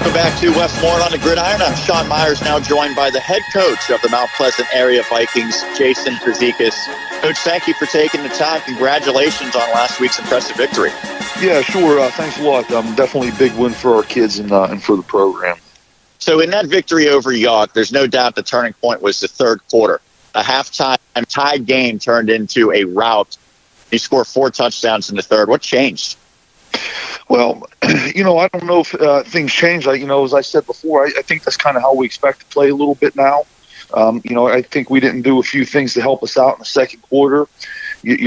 Welcome back to Westmoreland on the Gridiron. I'm Sean Myers, now joined by the head coach of the Mount Pleasant area Vikings, Jason Fazekas. Coach, thank you for taking the time. Congratulations on last week's impressive victory. Yeah, sure. Thanks a lot. Definitely a big win for our kids and for the program. So in that victory over York, there's no doubt the turning point was the third quarter. A halftime tied game turned into a rout. You scored 4 touchdowns in the third. What changed? Well, I don't know if things changed. As I said before, I think that's kind of how we expect to play a little bit now. I think we didn't do a few things to help us out in the second quarter. We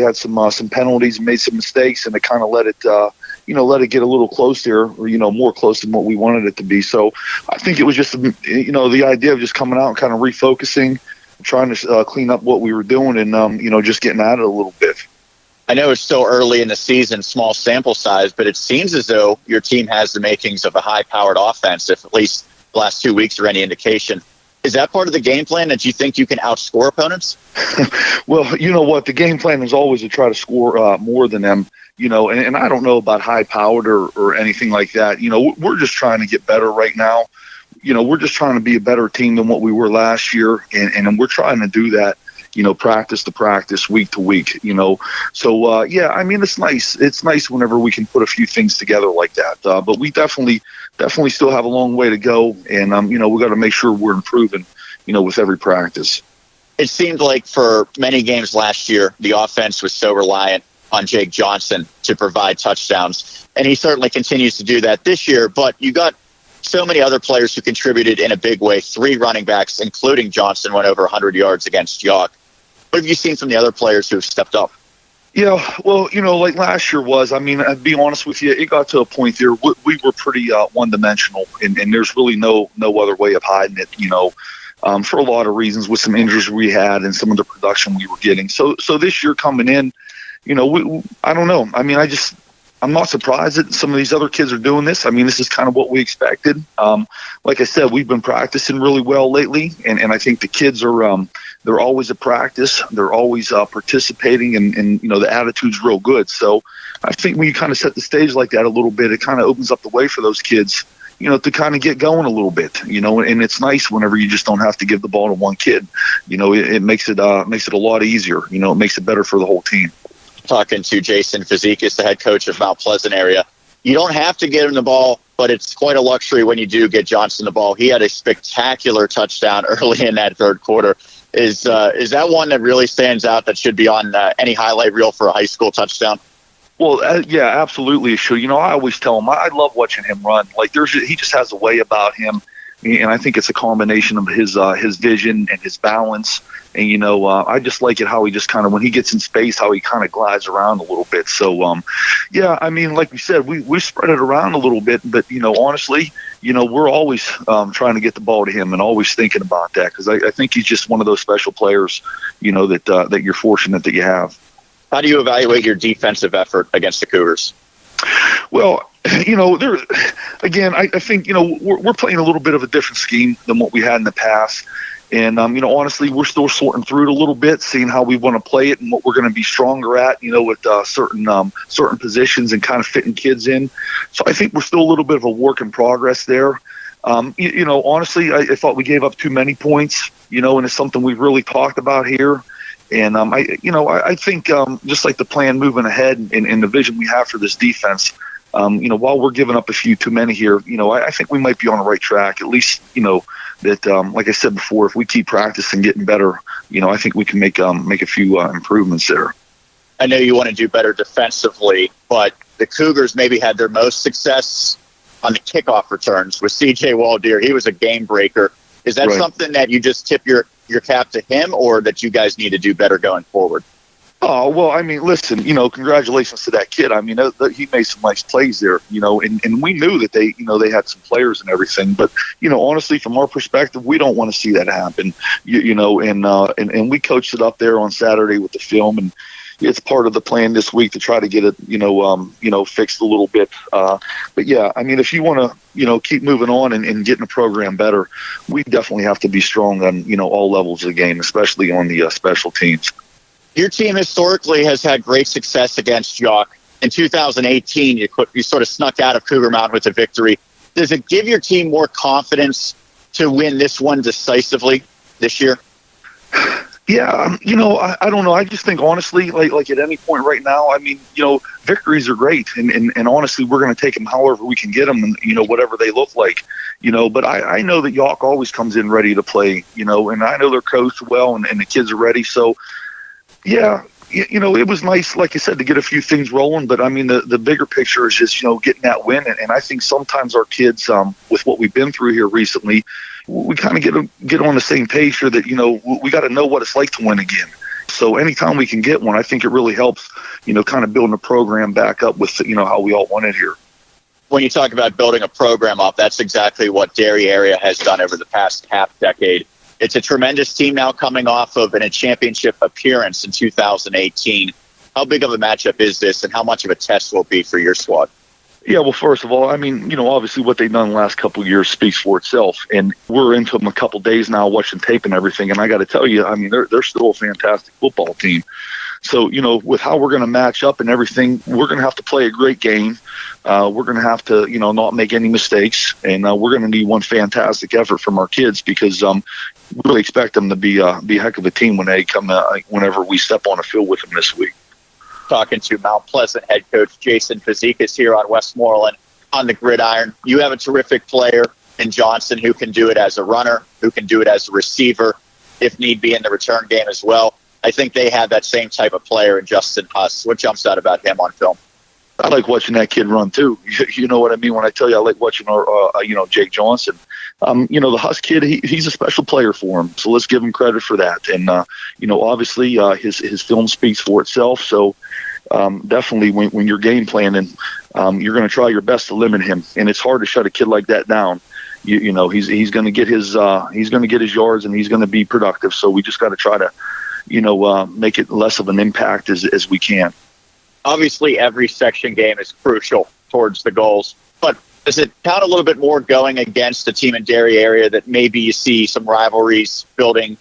had some penalties and made some mistakes, and it kind of let it get a little close there, or, more close than what we wanted it to be. So I think it was just, the idea of just coming out and kind of refocusing, trying to clean up what we were doing and, just getting at it a little bit. I know it's still early in the season, small sample size, but it seems as though your team has the makings of a high-powered offense, if at least the last 2 weeks are any indication. Is that part of the game plan, that you think you can outscore opponents? Well, you know what? The game plan is always to try to score more than them, and I don't know about high-powered or anything like that. We're just trying to get better right now. We're just trying to be a better team than what we were last year, and we're trying to do that. Practice to practice, week to week, So, it's nice. It's nice whenever we can put a few things together like that. But we definitely still have a long way to go. And, we got to make sure we're improving, with every practice. It seemed like for many games last year, the offense was so reliant on Jake Johnson to provide touchdowns. And he certainly continues to do that this year. But you got so many other players who contributed in a big way. 3 running backs, including Johnson, went over 100 yards against York. What have you seen from the other players who have stepped up? Yeah, well, like last year was, I'd be honest with you, it got to a point there, we were pretty one-dimensional, and there's really no other way of hiding it, for a lot of reasons with some injuries we had and some of the production we were getting. So this year coming in, I don't know. I'm not surprised that some of these other kids are doing this. This is kind of what we expected. Like I said, we've been practicing really well lately, and I think the kids are they're always at practice. They're always participating, and the attitude's real good. So I think when you kind of set the stage like that a little bit, it kind of opens up the way for those kids, to kind of get going a little bit, and it's nice whenever you just don't have to give the ball to one kid. It makes it a lot easier. It makes it better for the whole team. Talking to Jason Fazekas, the head coach of Mount Pleasant area. You don't have to get him the ball, but it's quite a luxury when you do get Johnson the ball. He had a spectacular touchdown early in that third quarter. Is that one that really stands out that should be on any highlight reel for a high school touchdown? Well, yeah, absolutely it should. I always tell him I love watching him run. Like he just has a way about him, and I think it's a combination of his vision and his balance. And, I just like it how he just kind of, when he gets in space, how he kind of glides around a little bit. So, like we said, we spread it around a little bit. But, honestly, we're always trying to get the ball to him and always thinking about that, because I think he's just one of those special players, that you're fortunate that you have. How do you evaluate your defensive effort against the Cougars? Well, I think, we're playing a little bit of a different scheme than what we had in the past. And, honestly, we're still sorting through it a little bit, seeing how we want to play it and what we're going to be stronger at, with certain positions and kind of fitting kids in. So I think we're still a little bit of a work in progress there. Honestly, I thought we gave up too many points, and it's something we've really talked about here. And, I think just like the plan moving ahead and the vision we have for this defense, while we're giving up a few too many here, I think we might be on the right track, at least, that, like I said before, if we keep practicing, getting better, I think we can make a few improvements there. I know you want to do better defensively, but the Cougars maybe had their most success on the kickoff returns with C.J. Waldeer. He was a game breaker. Is that something that you just tip your cap to him, or that you guys need to do better going forward? Oh, well, listen, congratulations to that kid. He made some nice plays there, and we knew that they had some players and everything. But, honestly, from our perspective, we don't want to see that happen, and we coached it up there on Saturday with the film, and it's part of the plan this week to try to get it, fixed a little bit. But yeah, if you want to, keep moving on and getting the program better, we definitely have to be strong on, all levels of the game, especially on the special teams. Your team historically has had great success against York. In 2018, you sort of snuck out of Cougar Mountain with a victory. does it give your team more confidence to win this one decisively this year? Yeah, I don't know. I just think honestly, like at any point right now, I mean, victories are great, and honestly, we're going to take them however we can get them, and whatever they look like, But I know that York always comes in ready to play, and I know they're coached well, and the kids are ready. So, yeah, it was nice, like I said, to get a few things rolling. But I mean, the bigger picture is just getting that win, and I think sometimes our kids, with what we've been through here recently, we kind of get on the same page here that, we got to know what it's like to win again. So anytime we can get one, I think it really helps, kind of building the program back up with, how we all want it here. When you talk about building a program up, that's exactly what Derry area has done over the past half decade. It's a tremendous team now coming off of a championship appearance in 2018. How big of a matchup is this, and how much of a test will it be for your squad? Yeah, well, first of all, I mean, obviously what they've done the last couple of years speaks for itself. And we're into them a couple of days now watching tape and everything. And I got to tell you, I mean, they're still a fantastic football team. So, with how we're going to match up and everything, we're going to have to play a great game. We're going to have to, not make any mistakes. And we're going to need one fantastic effort from our kids because we really expect them to be a heck of a team when they come, whenever we step on the field with them this week. Talking to Mount Pleasant head coach Jason Fazekas here on Westmoreland on the Gridiron. You have a terrific player in Johnson who can do it as a runner, who can do it as a receiver, if need be in the return game as well. I think they have that same type of player in Justin Huss. What jumps out about him on film? I like watching that kid run too. You know what I mean when I tell you I like watching our, Jake Johnson. The Huss kid, he's a special player for him. So let's give him credit for that. And obviously his film speaks for itself. So definitely when you're game planning, you're going to try your best to limit him. And it's hard to shut a kid like that down. He's going to get his yards and he's going to be productive. So we just got to try to make it less of an impact as we can. Obviously, every section game is crucial towards the goals, but does it count a little bit more going against a team in Derry area that maybe you see some rivalries building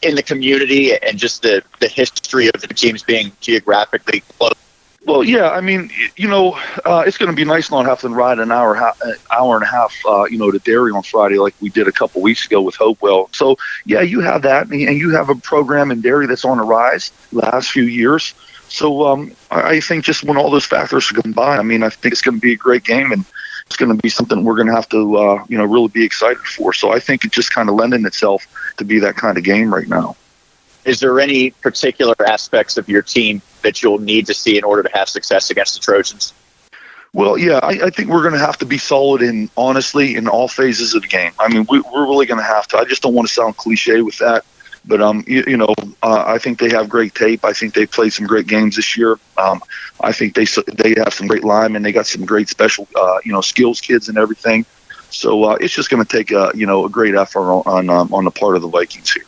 in the community and just the history of the teams being geographically close? Well, yeah, I mean, it's going to be nice not having to ride an hour and a half, to Derry on Friday like we did a couple weeks ago with Hopewell. So, yeah, you have that, and you have a program in Derry that's on the rise the last few years. So I think just when all those factors are combined, I mean, I think it's going to be a great game, and it's going to be something we're going to have to, really be excited for. So I think it just kind of lending itself to be that kind of game right now. Is there any particular aspects of your team that you'll need to see in order to have success against the Trojans? Well, yeah, I think we're going to have to be solid in all phases of the game. I mean, we're really going to have to. I just don't want to sound cliche with that. But, I think they have great tape. I think they've played some great games this year. I think they have some great linemen. They got some great special, skills kids and everything. So it's just going to take a great effort on the part of the Vikings here.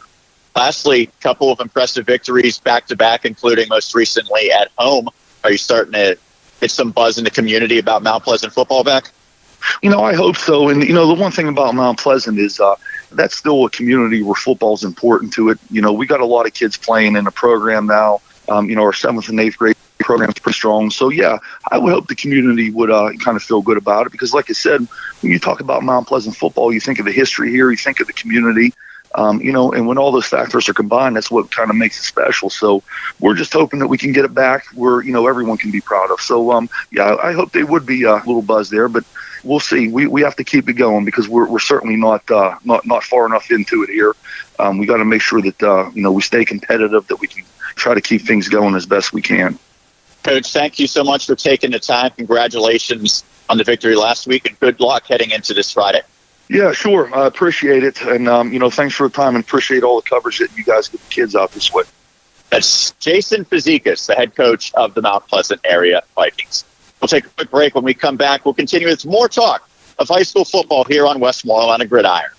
Lastly, a couple of impressive victories back-to-back, including most recently at home. Are you starting to get some buzz in the community about Mount Pleasant football back? I hope so. And, the one thing about Mount Pleasant is that's still a community where football is important to it. We got a lot of kids playing in the program now. Our 7th and 8th grade program is pretty strong. So, yeah, I would hope the community would kind of feel good about it because, like I said, when you talk about Mount Pleasant football, you think of the history here, you think of the community. And when all those factors are combined, that's what kind of makes it special. So we're just hoping that we can get it back where, everyone can be proud of. So, yeah, I hope they would be a little buzz there, but we'll see. We have to keep it going because we're certainly not far enough into it here. We got to make sure that, we stay competitive, that we can try to keep things going as best we can. Coach, thank you so much for taking the time. Congratulations on the victory last week and good luck heading into this Friday. Yeah, sure. I appreciate it. And, thanks for the time and appreciate all the coverage that you guys get the kids out this way. That's Jason Fazekas, the head coach of the Mount Pleasant area Vikings. We'll take a quick break. When we come back, we'll continue with more talk of high school football here on Westmoreland on a Gridiron.